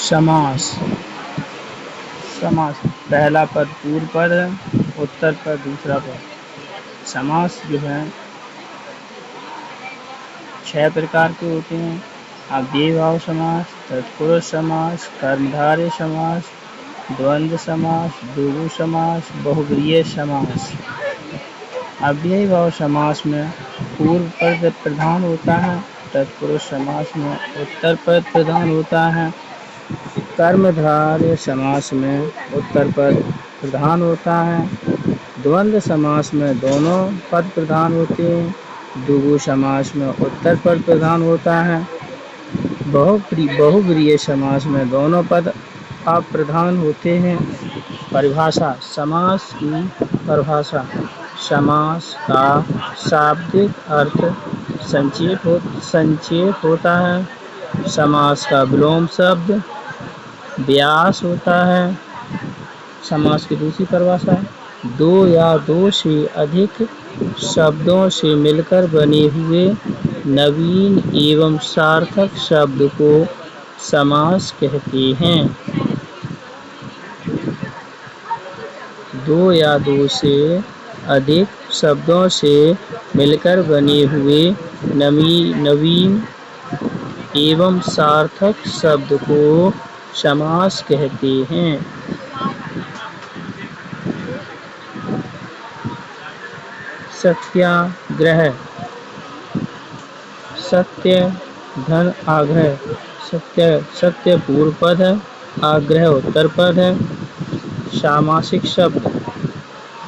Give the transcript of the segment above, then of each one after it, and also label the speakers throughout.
Speaker 1: समास। समास पहला पद पूर्व पद है, उत्तर पद दूसरा पद। समास जो है 6 प्रकार के होते हैं। अव्ययीभाव समास, तत्पुरुष समास, कर्मधारय समास, द्वंद्व समास, द्विगु समास, बहुव्रीहि समास। अव्ययीभाव समास में पूर्व पद प्रधान होता है, तत्पुरुष समास में उत्तर पद प्रधान होता है, कर्मधारय समास में उत्तर पद प्रधान होता है, द्वंद्व समास में दोनों पद प्रधान होते हैं, द्विगु समास में उत्तर पद प्रधान होता है, बहुव्रीहि समास में दोनों पद अप्रधान होते हैं। परिभाषा। समास की परिभाषा। समास का शाब्दिक अर्थ संक्षेप होता है। समास का विलोम शब्द व्यास होता है। समास की दूसरी परिभाषा है, दो या दो से अधिक शब्दों से मिलकर बने हुए नवीन एवं सार्थक शब्द को समास कहते हैं। दो या दो से अधिक शब्दों से मिलकर बने हुए नवीन एवं सार्थक शब्द को समास कहते हैं। सत्याग्रह। सत्य धन आग्रह। सत्य पूर्व पद है, आग्रह उत्तर पद है। सामासिक शब्द।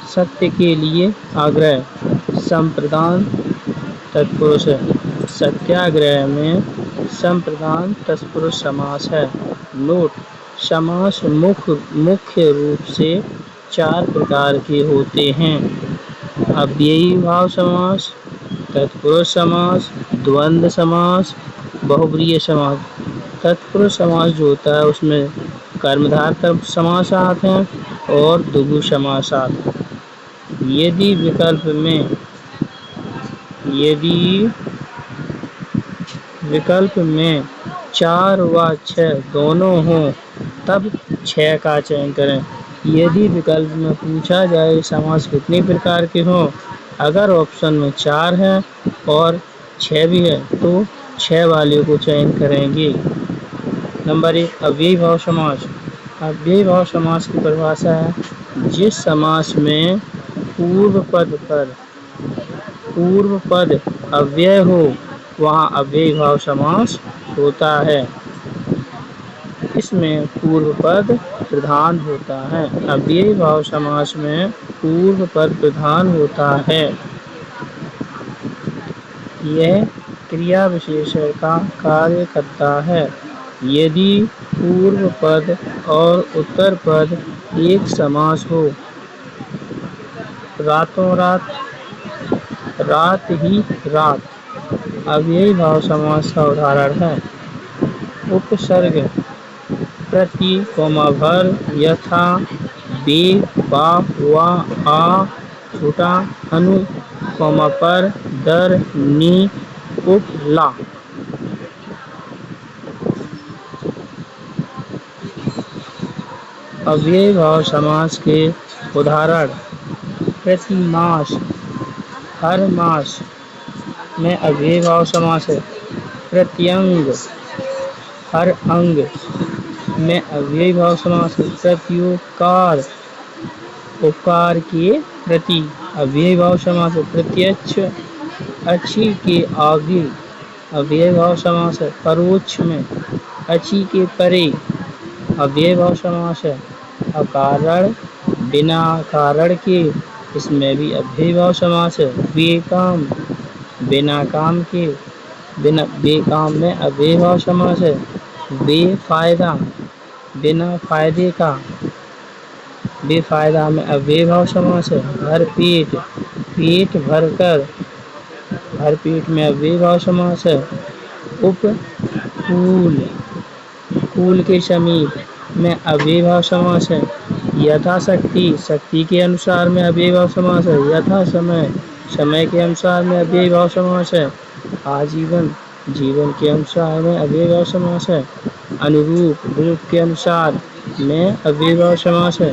Speaker 1: सत्य के लिए आग्रह, संप्रदान तत्पुरुष है। सत्याग्रह में संप्रदान तत्पुरुष समास है। नोट: समास मुख्य रूप से 4 प्रकार के होते हैं। अव्ययीभाव समास, तत्पुरुष समास, द्वंद्व समास, बहुव्रीहि समास। तत्पुरुष समास जो होता है उसमें कर्मधारय समास आते हैं और द्विगु समास आते हैं। यदि विकल्प में 4 व 6 दोनों हों तब 6 का चयन करें। यदि विकल्प में पूछा जाए समास कितने प्रकार के हों, अगर ऑप्शन में 4 है और 6 भी है तो 6 वाले को चयन करेंगे। नंबर 1, अव्ययीभाव समास। अव्ययीभाव समास की परिभाषा है, जिस समास में पूर्व पद अव्यय हो वहाँ अव्ययीभाव समास होता है। इसमें पूर्व पद प्रधान होता है। अव्ययीभाव समास में पूर्व पद प्रधान होता है। यह क्रिया विशेषण का कार्य करता है। यदि पूर्व पद और उत्तर पद एक समास हो, रातों रात, रात ही रात, अव्ययीभाव समास का उदाहरण है। उपसर्ग प्रति, भर, यथा, बे, बा, वा, आ, छूटा, अनु, पर, दर, नी, उप, ला। अव्ययीभाव समास के उदाहरण: प्रति मास, हर मास में अव्ययीभाव समास है। प्रत्यंग, हर अंग में अव्ययीभाव समास है। प्रत्युपकार, उपकार के प्रति अव्ययीभाव समास है। प्रत्यक्ष, अच्छी के आगे अव्ययीभाव समास है। परोक्ष में अच्छी के परे अव्ययीभाव समास है। अकारण, बिना कारण के, इसमें भी अव्ययीभाव समास है। बेकाम, बिना काम के, बेकाम में अव्ययीभाव समास है। बेफायदा, बिना फायदे का, बेफायदा में अव्ययीभाव समास है। भरपेट, पेट भरकर, भरपेट में अव्ययीभाव समास है। उपकूल, कूल के समीप में अव्ययीभाव समास है। यथाशक्ति, शक्ति के अनुसार में अव्ययीभाव समास है। यथा समय, समय के अनुसार में अव्ययीभाव समास है। आजीवन, जीवन के अनुसार में अव्ययीभाव समास है। अनुरूप रूप के अनुसार में अव्ययीभाव समास है।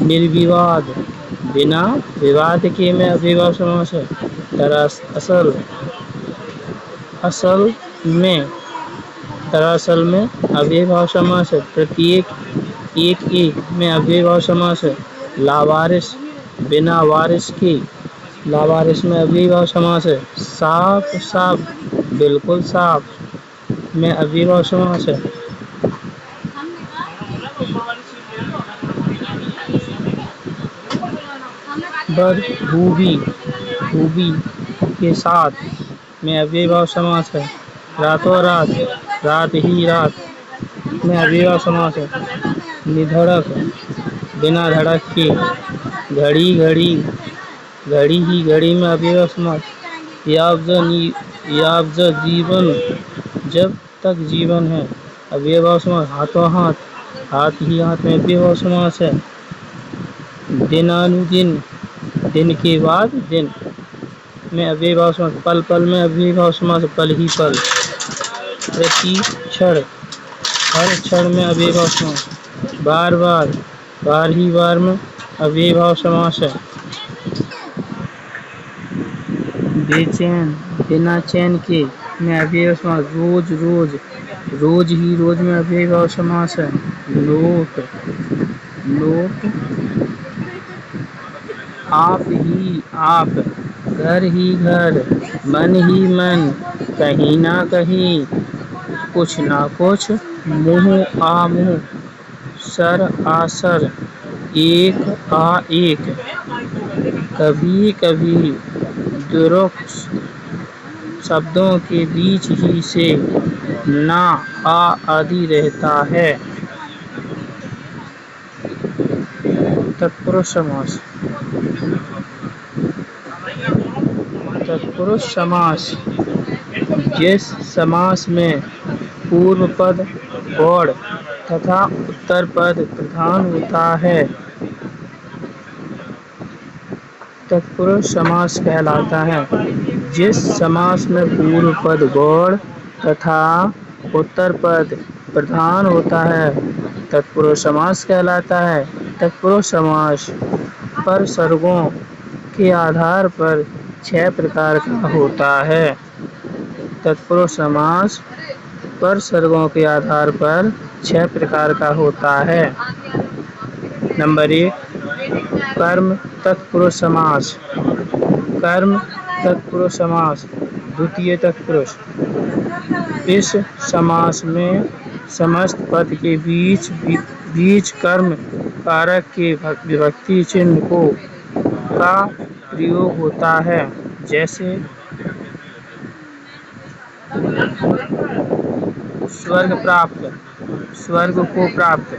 Speaker 1: निर्विवाद बिना विवाद के में अव्ययीभाव समास है। दरअसल असल में दरअसल में अव्ययीभाव समास है। प्रत्येक एक एक में अव्ययीभाव समास है। लावारिस बिना वारिस के लावारिस में अव्ययीभाव समास है। साफ साफ बिल्कुल साफ में अव्ययीभाव समास है। बखूबी खूबी के साथ में अव्ययीभाव समास है। रातों रात रात ही रात में अव्ययीभाव समास है। निधड़क बिना धड़क के घड़ी घड़ी घड़ी ही घड़ी में अव्ययीभाव समास। यावज जीवन जब तक जीवन है अव्ययीभाव समास। हाथों हाथ हाथ ही हाथ में अव्ययीभाव समास है। दिनानुदिन दिन के बाद दिन में अव्ययीभाव समास। पल पल में अव्ययीभाव समास। पल ही पल। प्रति क्षण हर क्षण में अव्ययीभाव समास। बार बार बार ही बार में अव्ययीभाव समास है। बेचैन बिना चैन के में अव्ययीभाव समास। रोज रोज रोज ही रोज में अव्ययीभाव समास है। लोट लोट आप ही आप घर ही घर मन ही मन कहीं ना कहीं कुछ ना कुछ मुँह आ मुँह सर आ सर एक आ एक कभी कभी दुरुक्त शब्दों के बीच ही से ना आ आदि रहता है। तत्पुरुष समास। तत्पुरुष समास जिस समास में पूर्व पद गौड़ तथा उत्तर पद प्रधान होता है तत्पुरुष समास कहलाता है। जिस समास में पूर्व पद गौड़ तथा उत्तर पद प्रधान होता है तत्पुरुष समास कहलाता है। तत्पुरुष समास परसर्गों के आधार पर 6 प्रकार का होता है। तत्पुरुष समास परसर्गों के आधार पर 6 प्रकार का होता है। नंबर 1 कर्म तत्पुरुष समास। कर्म तत्पुरुष समास द्वितीय तत्पुरुष। इस समास में समस्त पद के बीच कर्म कारक के विभक्ति चिन्ह का प्रयोग होता है। जैसे स्वर्ग प्राप्त स्वर्ग को प्राप्त।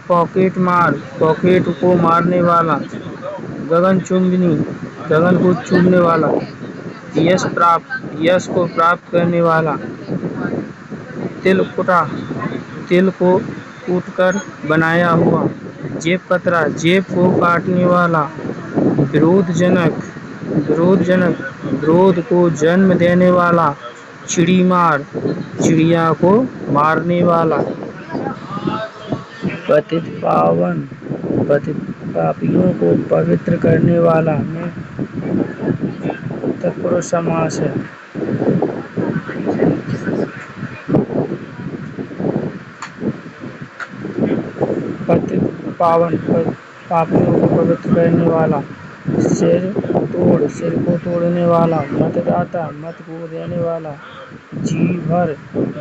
Speaker 1: पॉकेट मार पॉकेट को मारने वाला। गगन चुंबनी गगन को चूमने वाला। यश प्राप्त यश को प्राप्त करने वाला। तिलकुटा तिल को कूटकर बनाया हुआ। जेब कतरा जेब को काटने वाला। विरोधजनक विरोध को जन्म देने वाला। चिड़ी मार चिड़िया को मारने वाला। पतित पावन पतित पापियों को पवित्र करने वाला में तत्पुरुष समास है। पतित पावन पापियों को पवित्र करने वाला। सिर को तोड़ने वाला। मतदाता मत को देने वाला। जी भर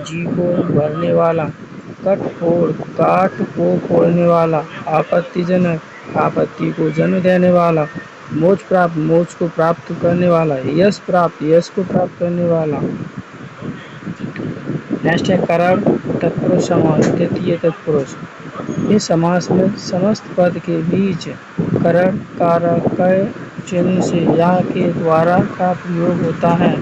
Speaker 1: जी को भरने वाला। कठफोड़ काट को फोड़ने वाला। आपत्तिजनक आपत्ति को जन्म देने वाला। मोक्ष को प्राप्त करने वाला। यश को प्राप्त करने वाला। नेक्स्ट है करण तत्पुरुष समास तृतीय तत्पुरुष। इस समास में समस्त पद के बीच करण कारक चिन्ह से या के द्वारा का प्रयोग होता है।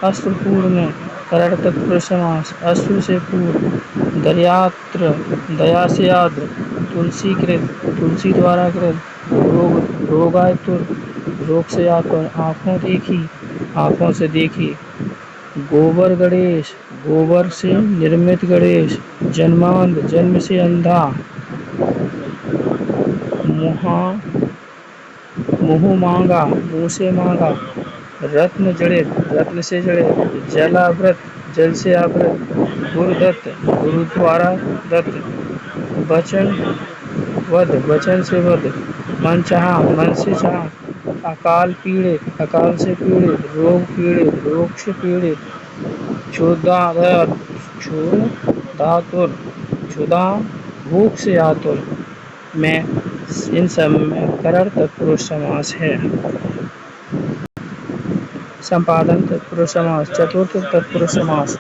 Speaker 1: अस्त्र पूर्व में करण तत्पुरुष समास। अस्त्र से पूर्व दयात्र दया से आद्र। तुलसी कृत तुलसी द्वारा कृत। रोगातुर रोग से आतुर। आँखों देखी आँखों से देखी। गोबर गोबर से निर्मित गणेश, जन्मांध जन्म से अंधा, मुँह मांगा मुँह से मांगा, रत्न जड़ित रत्न से जड़ित, जलावृत जल से आवृत, गुरुदत्त गुरुद्वारा दत्त, वचन वध वचन से वध, मन चाहा मन से चाहा, अकाल पीड़ित अकाल से पीड़ित, रोग से पीड़ित, क्षुधातुर क्षुधा भूख से आतुर में इन सब में करण तत्पुरुष समास है। संपादन तत्पुरुष समास, चतुर्थ तत्पुरुष समास।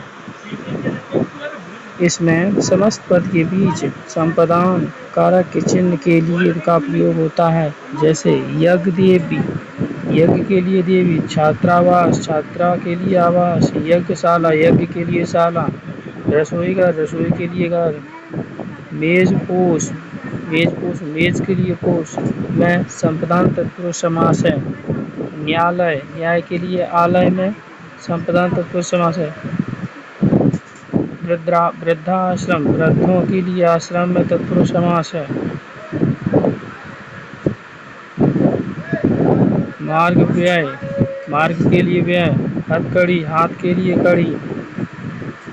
Speaker 1: इसमें समस्त पद के बीच संपादन कारक के चिन्ह के लिए का प्रयोग होता है। जैसे यज्ञ देवी, यज्ञ के लिए देवी, छात्रावास छात्रा के लिए आवास, यज्ञशाला यज्ञ के लिए शाला, रसोई घर रसोई के लिए घर, मेजपोश मेज के लिए पोष में संपादन तत्पुरुष समास है। न्यायालय न्याय के लिए आलय में संपादन तत्पुरुष समास है। वृद्धाश्रम वृद्धों के लिए आश्रम में तत्पुरुष समास है। मार्ग व्यय मार्ग के लिए व्यय, हथकड़ी हाथ के लिए कड़ी,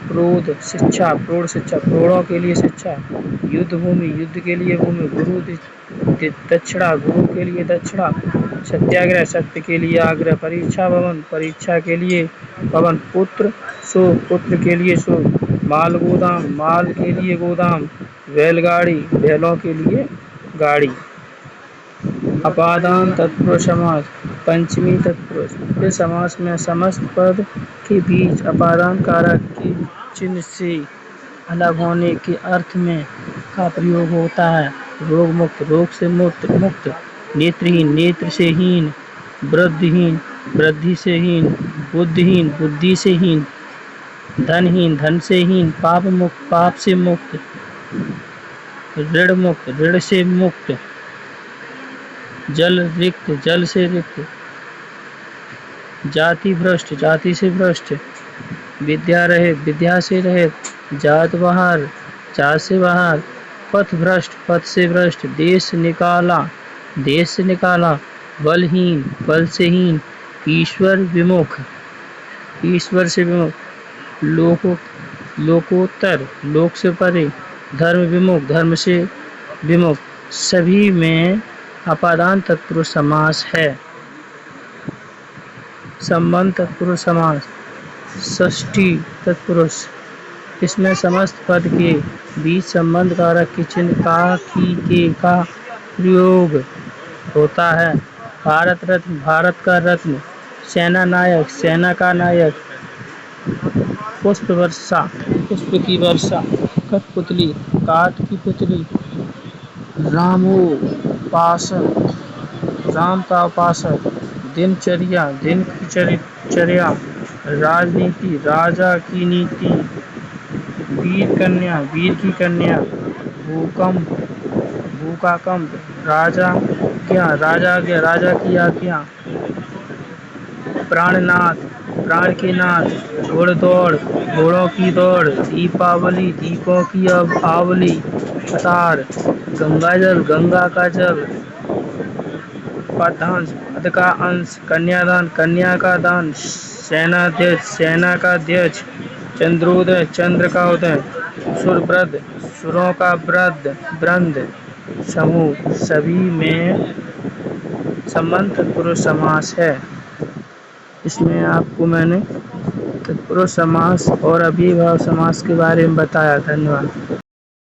Speaker 1: प्रौढ़ शिक्षा प्रौढ़ों के लिए शिक्षा, युद्ध भूमि युद्ध के लिए भूमि, गुरु दक्षिणा गुरु के लिए दक्षिणा, सत्याग्रह सत्य के लिए आग्रह, परीक्षा भवन परीक्षा के लिए भवन, पुत्र शोक पुत्र के लिए शोक, माल गोदाम माल के लिए गोदाम, बैलगाड़ी बैलों के लिए गाड़ी। अपादान तत्पुरुष समास, पंचमी तत्पुरुष। इस समास में समस्त पद के बीच अपादान कारक के चिन्ह से अलग होने के अर्थ में का प्रयोग होता है। रोग मुक्त रोग से मुक्त मुक्त, नेत्रहीन नेत्र से हीन, वृद्धिहीन वृद्धि से हीन, बुद्धिहीन बुद्धि से हीन, धनहीन धन से हीन, पाप मुक्त पाप से मुक्त, ऋण मुक्त ऋण से मुक्त, जल रिक्त जल से रिक्त, जाति भ्रष्ट जाति से भ्रष्ट, विद्या रहित विद्या से रहित, जात बाहर जात से बाहर, पथ भ्रष्ट पथ से भ्रष्ट, देश से निकाला, बलहीन बल से हीन, ईश्वर से विमुख, लोकोत्तर लोक से परे, धर्म विमुख धर्म से विमुख। सभी में अपादान तत्पुरुष समास है। संबंध तत्पुरुष समास, षष्ठी तत्पुरुष। इसमें समस्त पद के बीच संबंध कारक के चिन्ह का की के का प्रयोग होता है। भारत रत्न भारत का रत्न, सेना नायक सेना का नायक, पुष्प वर्षा पुष्प की वर्षा, कठपुतली काठ की पुतली, रामोपासक राम का उपासक, दिनचर्या दिन की चर्या, राजनीति राजा की नीति, वीर की कन्या, भूकंप राजा राजा की आज्ञा, प्राणनाथ प्राण के नाथ, घोड़दौड़ घोड़ों की दौड़, दीपावली दीपों की आवली, कतार गंगाजल गंगा का जल, पदांश पद का अंश, कन्यादान कन्या का दान, सेनाध्यक्ष सेना का अध्यक्ष, चंद्रोदय चंद्र का उदय, सुरवृद्ध सुरों का वृंद समूह। सभी में संबंध तत्पुरुष समास है। इसमें आपको मैंने तत्पुरुष समास और अव्ययीभाव समास के बारे में बताया। धन्यवाद।